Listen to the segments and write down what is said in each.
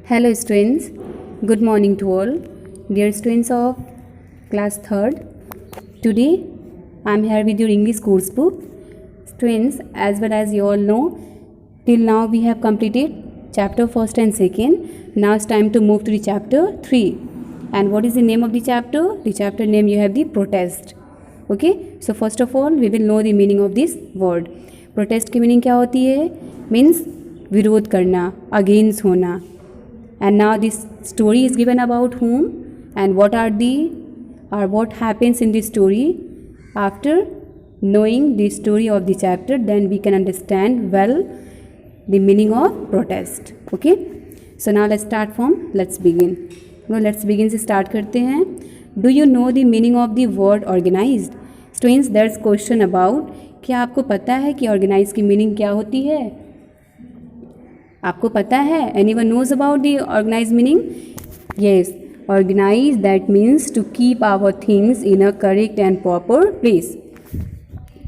Hello students, good morning to all. Dear students of class 3rd, today I am here with your English course book. Students, as well as you all know, till now we have completed chapter 1st and 2nd. Now it's time to move to the chapter 3. And what is the name of the chapter? The chapter name you have the protest. Okay, so first of all we will know the meaning of this word. Protest की meaning क्या होती है? Means विरोध करना, against होना. And now this story is given about whom and what what happens in this story. After knowing the story of the chapter, then we can understand well the meaning of protest. Okay, so now let's begin. Let's begin से start करते हैं. Do you know the meaning of the word organized? Students, there's question about क्या आपको पता है कि organize की meaning क्या होती है? आपको पता है? Anyone knows about the organized meaning? Yes, organize that means to keep our things in a correct and proper place.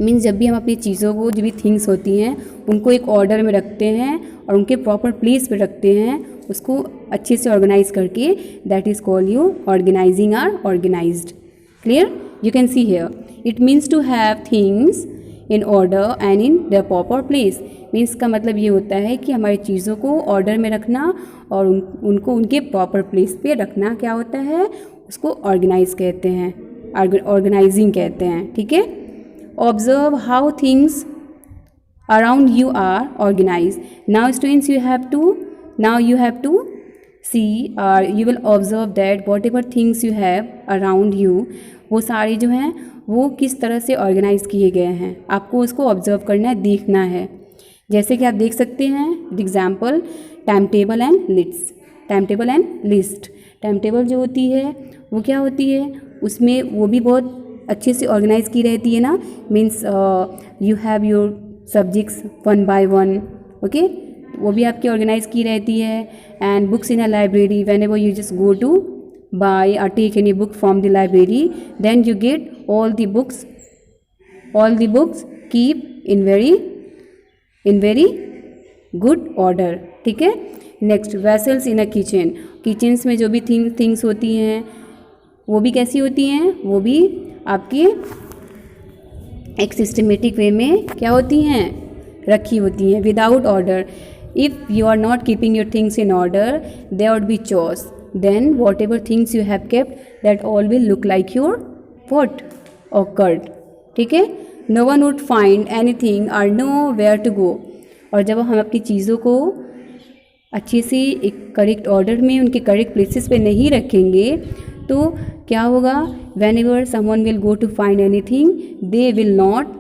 Means जब भी हम अपनी चीज़ों को जो भी थिंग्स होती हैं उनको एक ऑर्डर में रखते हैं और उनके प्रॉपर प्लेस पे रखते हैं, उसको अच्छे से ऑर्गेनाइज करके, that is called you organizing are organized. Clear? You can see here it means to have things in order and in the proper place. Means का मतलब ये होता है कि हमारी चीज़ों को ऑर्डर में रखना और उनको उनके प्रॉपर प्लेस पे रखना क्या होता है, उसको ऑर्गेनाइज कहते हैं, ऑर्गेनाइजिंग कहते हैं. ठीक है. Observe how things around you are organize. Now students you have to see or you will observe that whatever things you have around you, वो सारे जो हैं वो किस तरह से ऑर्गेनाइज किए गए हैं. आपको उसको ऑब्जर्व करना है, देखना है. जैसे कि आप देख सकते हैं example time table and list. Time table and list. Time table जो होती है वो क्या होती है, उसमें वो भी बहुत अच्छे से ऑर्गेनाइज की रहती है ना. Means you have your subjects 1 by 1. Okay, वो भी आपकी ऑर्गेनाइज की रहती है. And books in a library, whenever you just go to buy or take any book from the library, then you get all the books keep in very good order. ठीक है. Next vessels in a kitchen. Kitchens में जो भी things होती हैं वो भी कैसी होती हैं, वो भी आपकी एक सिस्टमेटिक वे में क्या होती हैं, रखी होती हैं without order. If you are not keeping your things in order, there would be chaos. Then whatever things you have kept, that all will look like your what occurred. ठीक है. No one would find anything or know where to go. और जब हम अपनी चीज़ों को अच्छे से एक करेक्ट ऑर्डर में उनके करेक्ट प्लेसेस पे नहीं रखेंगे तो क्या होगा, whenever someone will go to find anything, they will not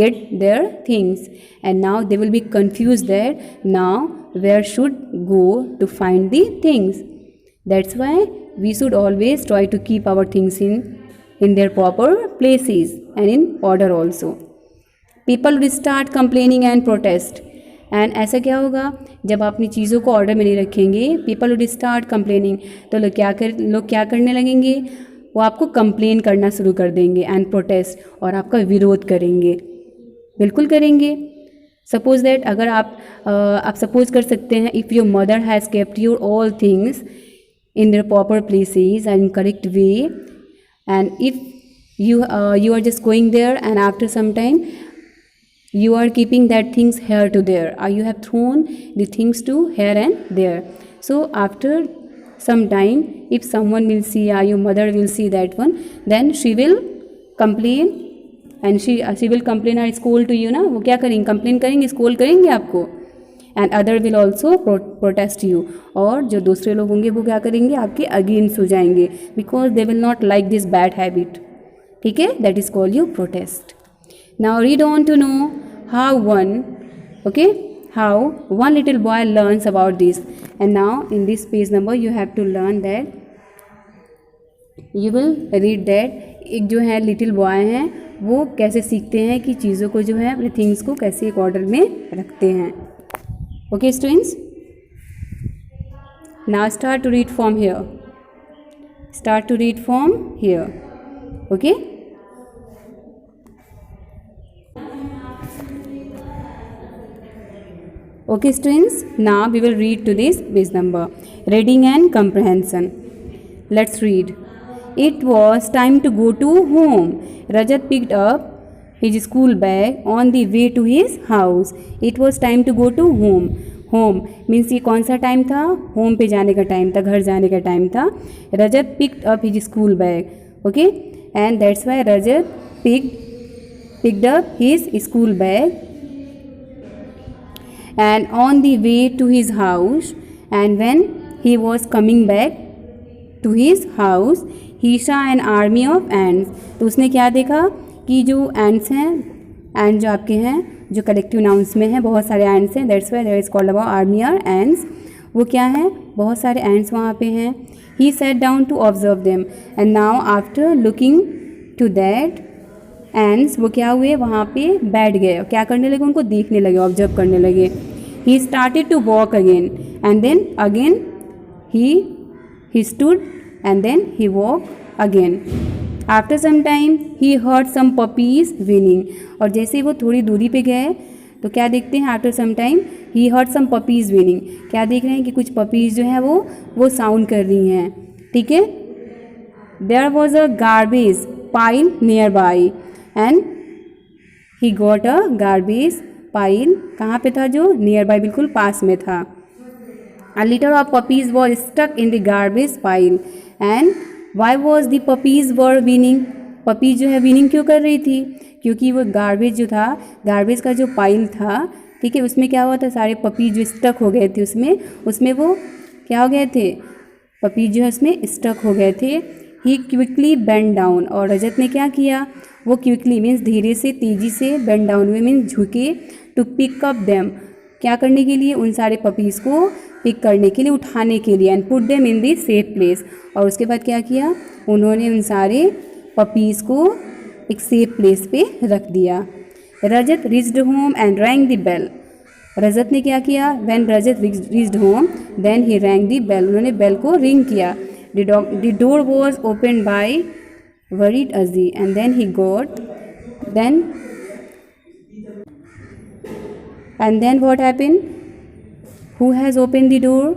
get their things and now they will be confused that now where should go to find the things. That's why we should always try to keep our things in their proper places and in order also. People will start complaining and protest. And ऐसा क्या होगा, जब आप अपनी चीज़ों को order में नहीं रखेंगे, people will start complaining. तो लोग क्या करने लगेंगे, वो आपको कंप्लेन करना शुरू कर देंगे and protest, और आपका विरोध करेंगे. बिल्कुल करेंगे. सपोज दैट अगर आप सपोज कर सकते हैं, if your mother has kept your all things in their proper places and in correct way, and if you are just going there and after some time you are keeping that things here to there, or you have thrown the things to here and there. So after some time if someone will see, or your mother will see that one, then she will complain and she will complain or scold to you ना. वो क्या करेंगे, complain करेंगे, scold करेंगे आपको. And other will also protest you. और जो दूसरे लोग होंगे वो क्या करेंगे, आपके अगेंस्ट हो जाएंगे, because they will not like this bad habit. ठीक है. That is called you protest. Now read on to know how one little boy learns about this. And now in this page number you have to learn that, you will read that एक जो है little boy हैं वो कैसे सीखते हैं कि चीज़ों को जो है अपने थिंग्स को कैसे एक ऑर्डर में रखते हैं. Okay students, now start to read from here. Okay. Okay students, now we will read to this page number. Reading and comprehension. Let's read. It was time to go to home. Rajat picked up his school bag on the way to his house. It was time to go to home. Home means ये कौन सा time था? Home पे जाने का time था, घर जाने का टाइम था. Rajat picked up his school bag. Okay, and that's why Rajat picked up his school bag and on the way to his house, and when he was coming back to his house he saw an army of ants. तो उसने क्या देखा कि जो ants हैं, and जो आपके हैं जो कलेक्टिव नाउंस में हैं, बहुत सारे एंड्स हैं, that's why there is called about army और एंड्स. वो क्या है? बहुत सारे एंड्स वहाँ पे हैं. He sat down to observe them and now after looking to that ants, वो क्या हुए? वहाँ पे बैठ गए. क्या करने लगे? उनको देखने लगे, ऑब्जर्व करने लगे. He started to walk again and then again he stood and then he walk again. After some time he heard some puppies whining. और जैसे वो थोड़ी दूरी पे गए तो क्या देखते हैं? After some time he heard some puppies whining. क्या देख रहे हैं? कि कुछ पपीज जो हैं वो साउंड कर रही हैं. ठीक है. There was a garbage pile nearby and he got a garbage pile. कहाँ पे था? जो नियर बाई, बिल्कुल पास में था. A litter of puppies was stuck in the garbage pile and why was the puppies were whining. Puppies जो है विनिंग क्यों कर रही थी? क्योंकि वो गार्बेज जो था, गार्बेज का जो पाइल था, ठीक है, उसमें क्या हुआ था? सारे पपीज जो स्टक हो गए थे उसमें वो क्या हो गए थे? पपीज जो है उसमें स्टक हो गए थे. ही क्विकली बेंड डाउन. और रजत ने क्या किया? वो क्विकली मीन्स धीरे से, तेज़ी से, बेंड डाउन हुए मीन्स झुके, टू पिक अप देम. क्या करने के लिए? उन सारे पपीज़ को पिक करने के लिए, उठाने के लिए. And put them in the safe place. और उसके बाद क्या किया? उन्होंने उन सारे पपीज़ को एक सेफ प्लेस पे रख दिया. Rajat reached home and rang the bell. Rajat ने क्या किया? When Rajat reached home then he rang the bell. उन्होंने बेल को रिंग किया. The door was open by worried Azzi and then he got then what happened? Who has opened the door?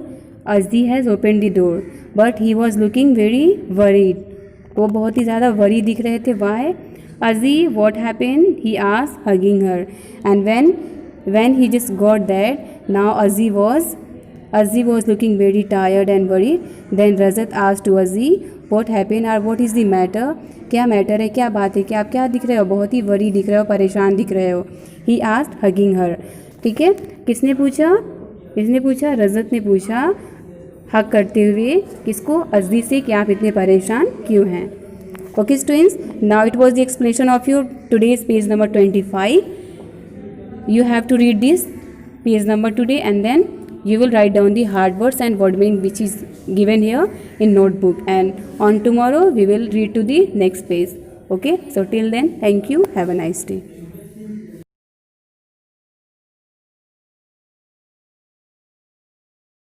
Azzi has opened the door but he was looking very worried. वो बहुत ही ज़्यादा worried दिख रहे थे. Why? Azzi, what happened? He asked, hugging her. And when he just got that, now Azzi was looking very tired and worried. Then Rajat asked to Azzi, what happened or what is the matter? क्या matter है? क्या बात है? कि आप क्या दिख रहे हो? बहुत ही वरी दिख रहे हो, परेशान दिख रहे हो. ही आस्क्ड हगिंग हर. ठीक है. किसने पूछा? रजत ने पूछा हक करते हुए. किसको? अज़ी से, कि आप इतने परेशान क्यों हैं. Okay students, now it was the explanation of your today's page number 25. You have to read this page number today and then you will write down the hard words and word meaning which is given here in notebook, and on tomorrow we will read to the next page. Okay, so till then, thank you, have a nice day.